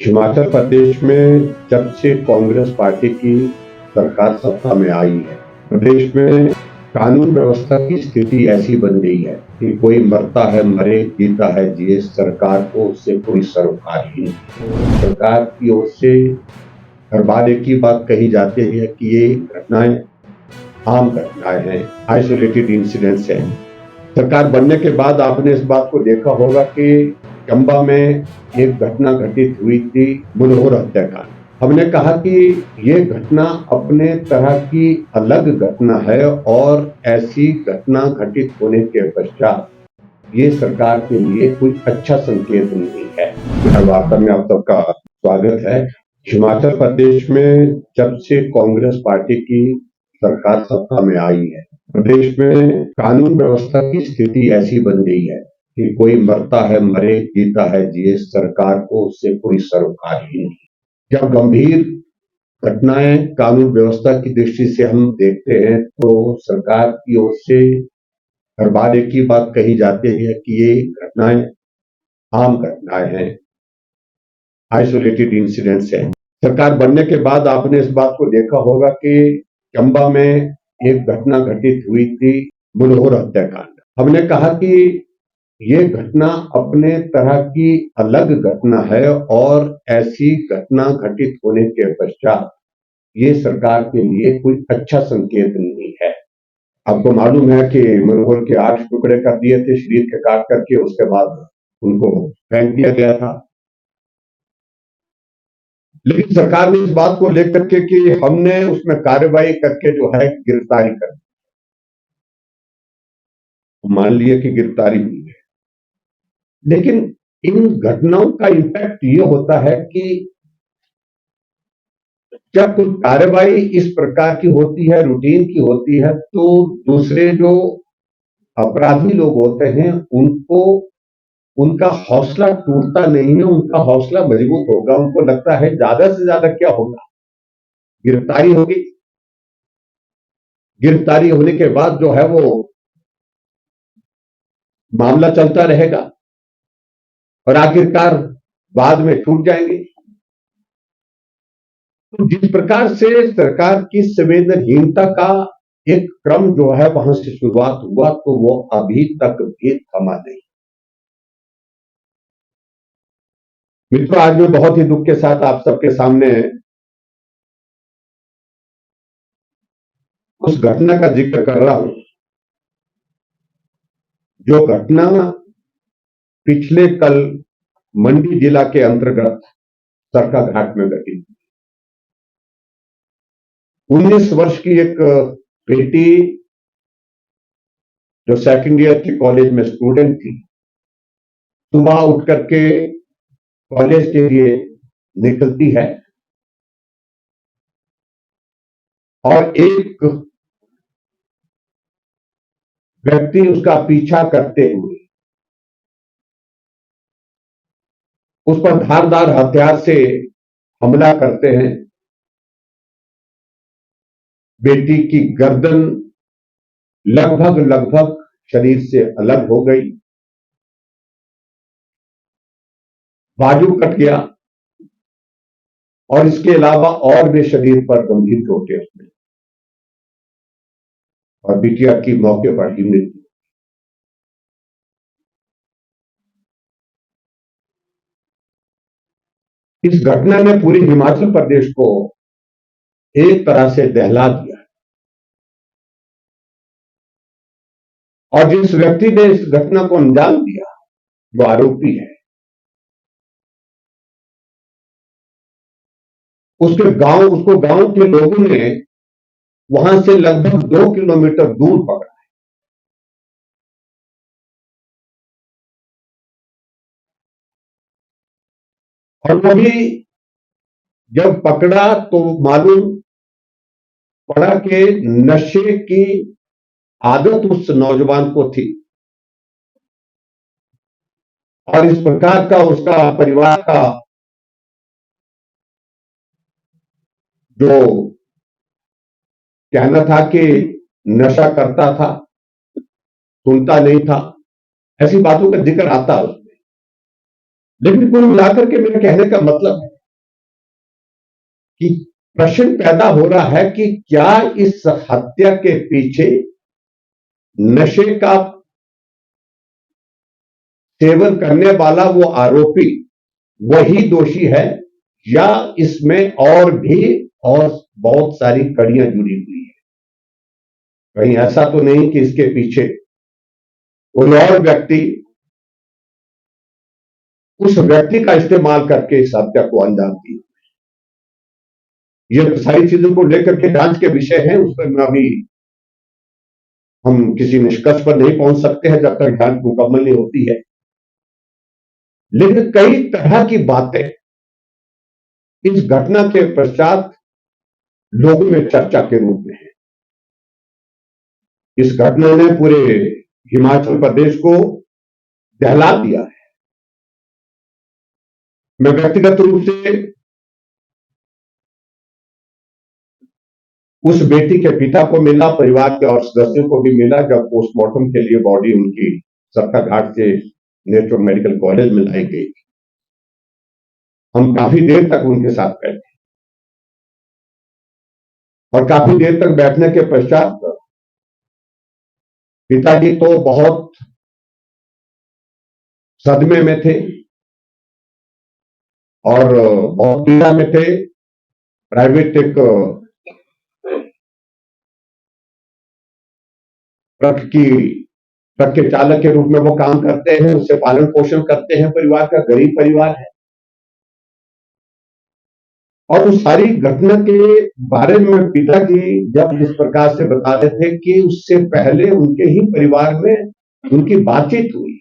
हिमाचल प्रदेश में जब से कांग्रेस पार्टी की सरकार सत्ता में आई है, प्रदेश में कानून व्यवस्था की स्थिति ऐसी बन गई है कि कोई मरता है मरे, जीता है जिए, सरकार को उससे कोई सरोकार ही नहीं। सरकार की ओर से हर बार एक ही बात कही जाती है कि ये घटनाएं आम घटनाएं हैं, आइसोलेटेड इंसिडेंट्स हैं। सरकार बनने के बाद आपने इस बात को देखा होगा कि चंबा में एक घटना घटित हुई थी, मुनोहर हत्याकांड। हमने कहा कि ये घटना अपने तरह की अलग घटना है और ऐसी घटना घटित होने के पश्चात ये सरकार के लिए कोई अच्छा संकेत नहीं है। वार्ता में आप सबका स्वागत है। हिमाचल प्रदेश में जब से कांग्रेस पार्टी की सरकार सत्ता में आई है, प्रदेश में कानून व्यवस्था की स्थिति ऐसी बन गई है कि कोई मरता है मरे, जीता है जिए, सरकार को उससे कोई सरोकार ही नहीं। जब गंभीर घटनाएं कानून व्यवस्था की दृष्टि से हम देखते हैं तो सरकार की ओर से हर बार एक ही बात कही जाती है कि ये घटनाएं आम घटनाएं हैं, आइसोलेटेड इंसिडेंट्स हैं। सरकार बनने के बाद आपने इस बात को देखा होगा कि चंबा में एक घटना घटित हुई थी, मुनोहर हत्याकांड। हमने कहा कि ये घटना अपने तरह की अलग घटना है और ऐसी घटना घटित होने के पश्चात ये सरकार के लिए कोई अच्छा संकेत नहीं है। आपको मालूम है कि मनोहर के 8 टुकड़े कर दिए थे, शरीर के काट करके, उसके बाद उनको फेंक दिया गया था। लेकिन सरकार ने इस बात को लेकर के कि हमने उसमें कार्रवाई करके जो है गिरफ्तारी कर दी। मान लिया कि गिरफ्तारी हुई है, लेकिन इन घटनाओं का इम्पैक्ट ये होता है कि जब कोई कार्रवाई इस प्रकार की होती है, रूटीन की होती है, तो दूसरे जो अपराधी लोग होते हैं उनको उनका हौसला टूटता नहीं है, उनका हौसला मजबूत होगा। उनको लगता है ज्यादा से ज्यादा क्या होगा, गिरफ्तारी होगी। गिरफ्तारी होने के बाद जो है वो मामला चलता रहेगा और आखिरकार बाद में छूट जाएंगे। तो जिस प्रकार से सरकार की संवेदनहीनता का एक क्रम जो है वहां से शुरुआत हुआ, तो वो अभी तक भी थमा नहीं। मित्रों, आज मैं बहुत ही दुख के साथ आप सबके सामने उस घटना का जिक्र कर रहा हूं जो घटना पिछले कल मंडी जिला के अंतर्गत सरका घाट में घटी। 19 वर्ष की एक बेटी जो सेकंड ईयर के कॉलेज में स्टूडेंट थी, सुबह उठ करके कॉलेज के लिए निकलती है और एक व्यक्ति उसका पीछा करते हुए उस पर धारदार हथियार से हमला करते हैं। बेटी की गर्दन लगभग लगभग शरीर से अलग हो गई, बाजू कट गया और इसके अलावा और भी शरीर पर गंभीर चोटें हुई और बिटिया की मौके पर ही मृत्यु। इस घटना ने पूरे हिमाचल प्रदेश को एक तरह से दहला दिया और जिस व्यक्ति ने इस घटना को अंजाम दिया वो आरोपी है। उसको गांव के लोगों ने वहां से लगभग 2 किलोमीटर दूर पकड़ा और वो भी जब पकड़ा तो मालूम पड़ा कि नशे की आदत उस नौजवान को थी और इस प्रकार का उसका परिवार का जो कहना था कि नशा करता था, सुनता नहीं था, ऐसी बातों का जिक्र आता है उसमें। लेकिन कुल मिलाकर के मेरे कहने का मतलब है कि प्रश्न पैदा हो रहा है कि क्या इस हत्या के पीछे नशे का सेवन करने वाला वो आरोपी वही दोषी है, या इसमें और भी और बहुत सारी कड़ियां जुड़ी हुई है? कहीं ऐसा तो नहीं कि इसके पीछे कोई और व्यक्ति उस व्यक्ति का इस्तेमाल करके इस हत्या को अंजाम दी? ये सारी चीजों को लेकर के जांच के विषय है, उस पर मैं अभी हम किसी निष्कर्ष पर नहीं पहुंच सकते हैं जब तक जांच मुकम्मल नहीं होती है। लेकिन कई तरह की बातें इस घटना के पश्चात लोगों में चर्चा के रूप में है। इस घटना ने पूरे हिमाचल प्रदेश को दहला दिया है। मैं व्यक्तिगत रूप से उस बेटी के पिता को मिला, परिवार के और सदस्यों को भी मिला जब पोस्टमार्टम के लिए बॉडी उनकी सबका घाट से नेशनल मेडिकल कॉलेज में लाई गई। हम काफी देर तक उनके साथ बैठे और काफी देर तक बैठने के पश्चात पिताजी तो बहुत सदमे में थे और बहुत पीड़ा में थे। प्राइवेट एक ट्रक के चालक के रूप में वो काम करते हैं, उससे पालन पोषण करते हैं, परिवार का गरीब परिवार है। और उस सारी घटना के बारे में पिताजी जब जिस प्रकार से बता रहे थे कि उससे पहले उनके ही परिवार में उनकी बातचीत हुई,